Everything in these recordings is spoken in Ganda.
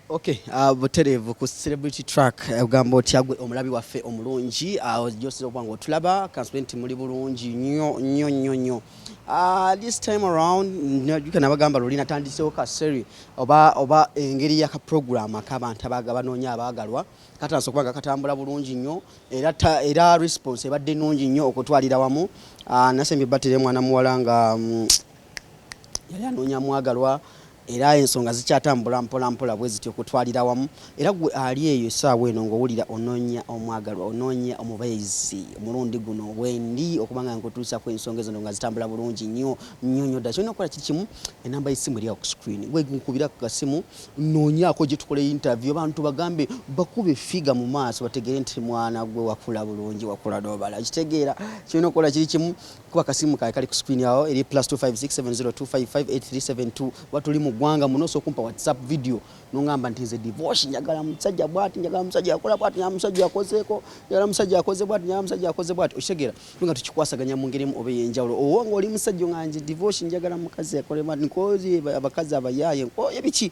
Okay, buterevu ku celebrity track ugamba oti Gwe omulabi waffe omulungi jose obwango otulaba consultant muli bulungi nnyo. This time around you can abagamba lolina tandisewo ka series oba engeri ya ka program akabantu abanoonya abagalwa katanso kubanga katambula bulungi nnyo era response ebadde nnungi nnyo okutwalira wamu nasembye battere mwana muwala nga yali anoonya mwagalwa era ensonga zikyatambula mpola bwe zityo okutwalira wamu era gwe ali eyo essaawa eno ng'owulira onoonya omwagalwa onoonya omubeezi omulundi guno wendi okubanga nkutuusako ensonga ezo nga zitambula bulungi nnyo ddala kyolina okukola kiri kimu enamba y'essimu eri ku screen gwe nkubira ku kasimu noonyaako gye tukole interview abantu bagambe bakube figa mu maaso bategere nti mwana gwe wakula bulungi wakula n'obala kitegeera kyolina okukola kiri kimu kuba kasimu kae kali ku screen yawo eri +25670255372 watuli mu gwanga munoso kumpa WhatsApp video nongamba nti nze divorce njagala musajja bwati njagala musajja yakola bwati njagala musajja yakozeeko njagala musajja yakoze bwati njagala musajja yakoze bwati oshegera tunga tukikwasaganya mu ngeri obe yenjawulo owanga oli musajja nganje divorce njagala mukazi yakole bwati nkozi abakazi abayaye nkoye biki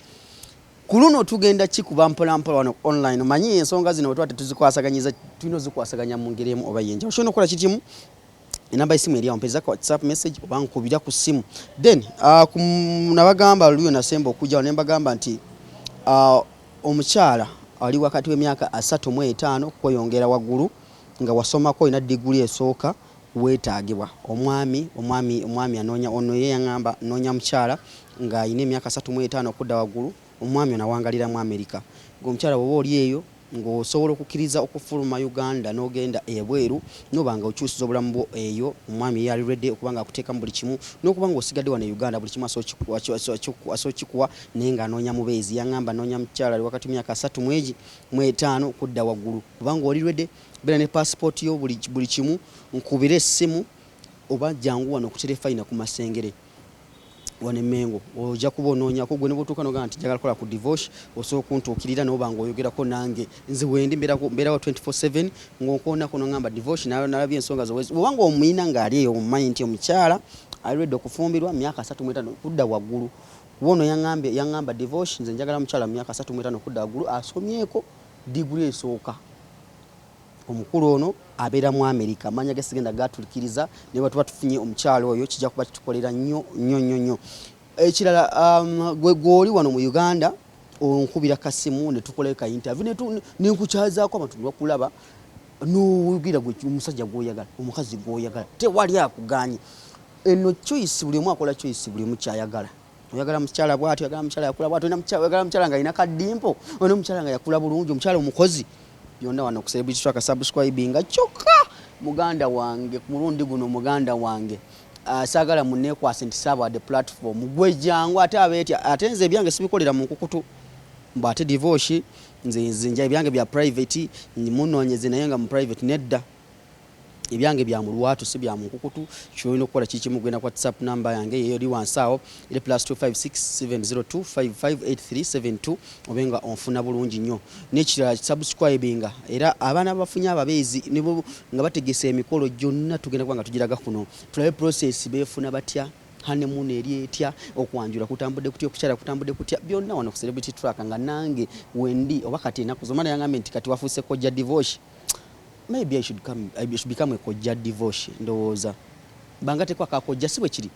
kuluno tugenda kikuba mpola wano online manyi ensonga zino twate tuzikwasaganyiza tulino zikwasaganya mu ngeri obe yenjawulo shona okola kitimu enamba y'essimu eri awo mpeza ku WhatsApp message oba nkubira ku ssimu then nabagamba luyo nasemba okujjawo ne mbagamba nti omukyala ali wakati w'emyaka 35 kweyongera waggulu nga wasomako ina diguli esooka weetaagibwa omwami anoonya ono ye yaŋŋamba noonya mukyala nga ayina emyaka 35 okudda waggulu omwami ono awangalira mu America ng'omukyala bw'oba oli eyo ng'osobola okukkiriza okufuluma Uganda n'ogenda ebweru noba nga okyusiza obulamu bwo eyo omwami yali ready okubanga akuteekamu buli kimu n'okuba ng'osigadde wano Uganda buli kimu asookikuwa naye ng'anoonya mubeezi yaŋŋamba noonya mukyala ali wakati myaka 35 okudda waggulu kubanga oli ready beera ne passport yo buli kimu nkubira essimu oba jangu wano ku terefayina ku Masengere wane mengo ojja kuba onoonyako gwe ne bwotuuka n'ogamba nti njagala kukola ku divorce osobola okuntuukirira n'oba ng'oyogerako nange nze wendi mbeerawo 24/7 ng'onkoonako n'oŋŋamba divorce nalabye ensonga zowezi obanga omuyina ng'ali eyo omumanyi nti omukyala ali redde okufumbirwa myaka 35 kudda waggulu wono yaŋŋamba divorce nze njagala mukyala myaka 35 kudda waggulu asomyeko diguli esooka omukulu ono abeera mu America amanya gesigenda gatulikiriza ne batuba tufunye omukyalo oyo kijja kuba kitukolera nnyo ekirala gwe wano mu Uganda onkubira kasimu ne tukolera ka interview ne nkukyazaako abantu bakulaba n'owigira gwe omusajja gw'oyagala omukazi gw'oyagala tewali akuganye eno choice buli omu akola choice buli omu kyayagala oyagala mukyala bw'atyo oyagala mukyala yakula bw'atyo oyagala mukyala nga alina kaddimpo oyina omukyala nga yakula bulungi omukyala omukozi byonna wano ku celebrity track subscribinga kyokka muganda wange ku mulundi guno muganda wange saagala munneekwase nti saaba the platform gwe jangu ate nze ebyange sibikolera mu nkukutu mbu ate divorce nze nja ebyange bya private munoonyeze naye nga mu private nedda ebyange bya mulwatu si bya munkukutu kyolina okukola kikimu genda ku WhatsApp namba yange yeyo eri wansi awo eri +25670255372 obenga onfuna bulungi nnyo n'ekirala subscribinga era abaana bafunye ababeezi nibo nga bategesa emikolo gyonna tugenda kuba nga tugiraga kuno tulabe process beefuna batya honeymoon eri etya okwanjula kutambudde kutya okukyala kutambudde kutya byonna wano ku celebrity track nga nange wendi oba kati enaku zomana yangambe nti kati wafuuse kojja divorce. Maybe I should become a kojja divorce ndowooza banga tekwa kakojja si bwe kiri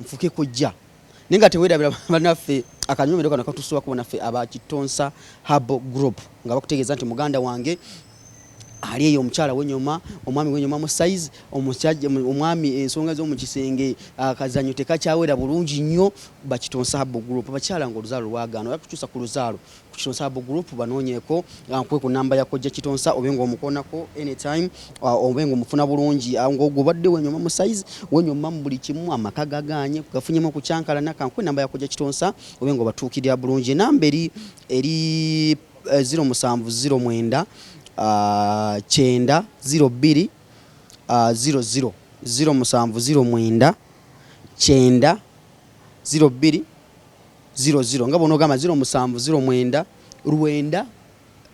nfuke kojja ninga tewedabira banaffe akanyomero kano katusuwa ku banaffe abakitonsa hub group nga bakutegeeza nti muganda wange ali eyo omukyala wenyoma omwami wenyoma mu size omusajja omwami ensonga zo mu kisenge akazanyo tekakyawera bulungi nnyo bakitonsa hub group abakyala ngo oluzaalo lwagaano yakukyusa ku luzaalo ku kitonsa hub group banoonyeeko nkwe ku namba ya kojja kitonsa obenga omukoonako anytime obenga omufuna bulungi ng'ogubadde wenyoma mu size wenyoma mu buli kimu amaka gaganye gafunyemu okukyankalana kankwe namba ya kojja kitonsa obenga obatuukirira bulungi enamba eri 0709 chenda 02 00 0709 chenda 02 00 nga bono gama 0709 rwenda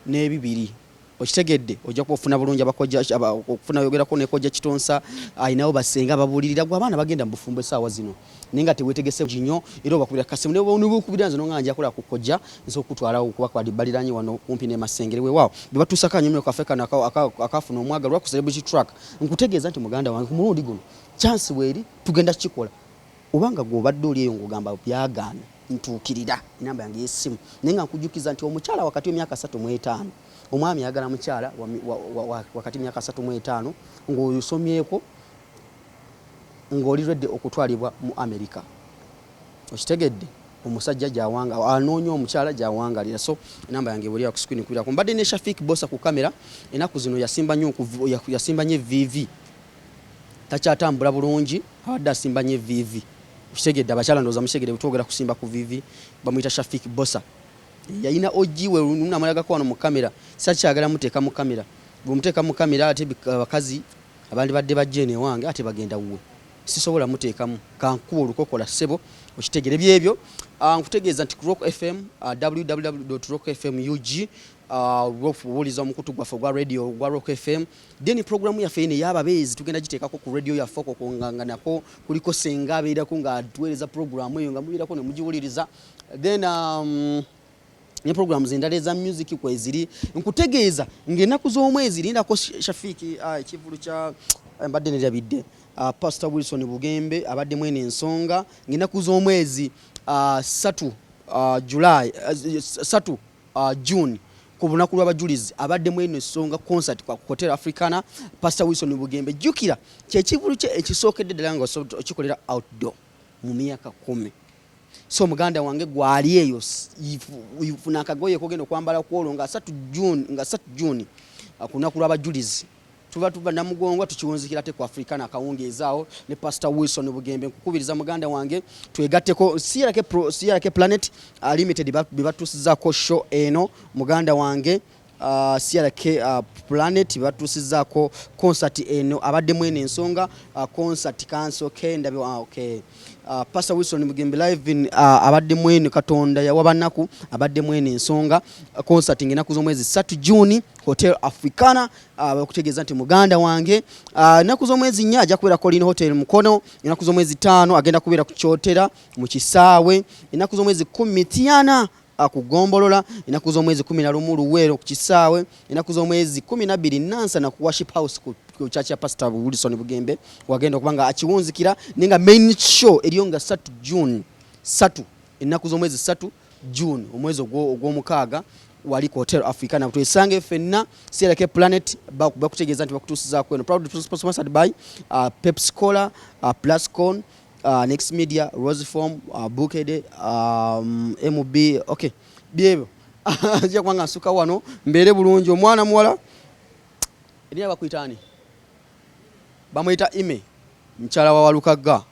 n'ebibiri okitegedde ojja kufuna bulungi abakojja okufuna yogerako nekojja kitonsa ayinawo basenga babulirira gwa abaana bagenda mu bufumbo essaawa zino ninga tewetegese ginyo era obakubira kasimu ne bukubira nze nonganja akola kukojja nso okutwalawo kuba kwadi baliranyi wano kumpi ne masengere we wao bibatuusaka nyumyo kafe kana akafuna omwagalwa ku celebrity track nkutegeeza nti muganda wange ku mulundi guno chance weeri tugenda kikola obanga gw'obadde oli eyo ng'ogamba byagaana ntuukirira enamba yange y'essimu naye nga nkujukiza nti omukyala wakati w'emyaka 35 omwami yagala mukyala wakati w'emyaka 35 ng'osomyeko ng'oli redde okutwalibwa mu Amerika okitegedde omusajja gyawanga anoonya omukyala gyawangalira so enamba yange buli ya ku screen kubira ku mbadde ne Shafik Bossa ku kamera enaku zino yasimba nnyo VV takyatambula bulungi abadde asimba nnyo VV okitegedde abakyala ndowooza mukitegedde butwogera kusimba ku VV bamuyita Shafik Bossa yayina ojiwe lunamulagako wano mu kamera sakyagala muteeka mu kamera bw'omuteeka mu kamera ate abakazi abandi badde bajjeene wange ate bagenda wuwe sisobola muteekamu kankuwa olukokola ssebo okitegere byebyo nkutegeeza nti Rock FM www.rockfmug okuwuliza omukutu gwaffe gwa radio gwa Rock FM then programu yaffe ine y'ababeezi tugenda giteekako ku radio yaffe okonganga nako kuliko senga abeerako ng'atuweereza programu eyo nga mubeerako ne mugiwuliriza then ne programs endala eza music kweziri nkutegeeza ng'ennaku z'omwezi lindako Shafiki ekivulu kya mbadde nerabidde Pastor Wilson Bugembe abadde mwene ensonga ng'ennaku z'omwezi 3 July 3 June ku lunaku lw'abajulizi abadde mwene ensonga concert kwa Hotel Africana Pastor Wilson Bugembe jjukira kyekivulu kye ekisookedde ddala nga okikolera outdoor mu myaka 10 so muganda wange gwali eyo ifuna akagoye kogenda okwambala kwolwo nga 3 June kunaku lw'abajulizi tuba namugongwa tukiwunzikira te ku Africana akawungeezaawo ne Pastor Wilson Bugembe nkukubiriza muganda wange twegatteko CRK Planet Limited bibatuusizaako show eno muganda wange CRK Planet bibatuusizaako concert eno abadde mwene ensonga concert cancel kenda okay Pastor Wilson Bugembe live in abadde mwene katonda yawabanaku abadde mwene ensonga concert ng'ennaku z'omwezi 3 June Hotel Africana okutegeeza nti muganda wange ennaku z'omwezi 4 ajja kubeera Colin Hotel Mukono ennaku z'omwezi 5 agenda kubeera ku Kyotera mu Kisaawe ennaku z'omwezi 10 Tiana akugombolola ennaku z'omwezi 11 Luweero ku Kisaawe ennaku z'omwezi 12 Nansana ku Worship House ku church ya Pastor Wilson Bugembe wagenda okubanga akiwunzikira nenga main show eriyo nga 3 June 3 ennaku z'omwezi 3 June omwezi ogw'omukaaga wali ku Hotel Africana twesange fenna CRK Planet bakutegeeza nti bakutuusizaako eno proud sponsored by Pepsi Cola Plascon Next Media Roseform Bukede MB okay byebyo ajja kwanga nsuka wano mbeere bulungi omwana muwala eriya bakuyitaani bamuyita ime mukyala wa Walukaga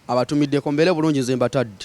abatumiddeko mbeere bulungi nze mbatadde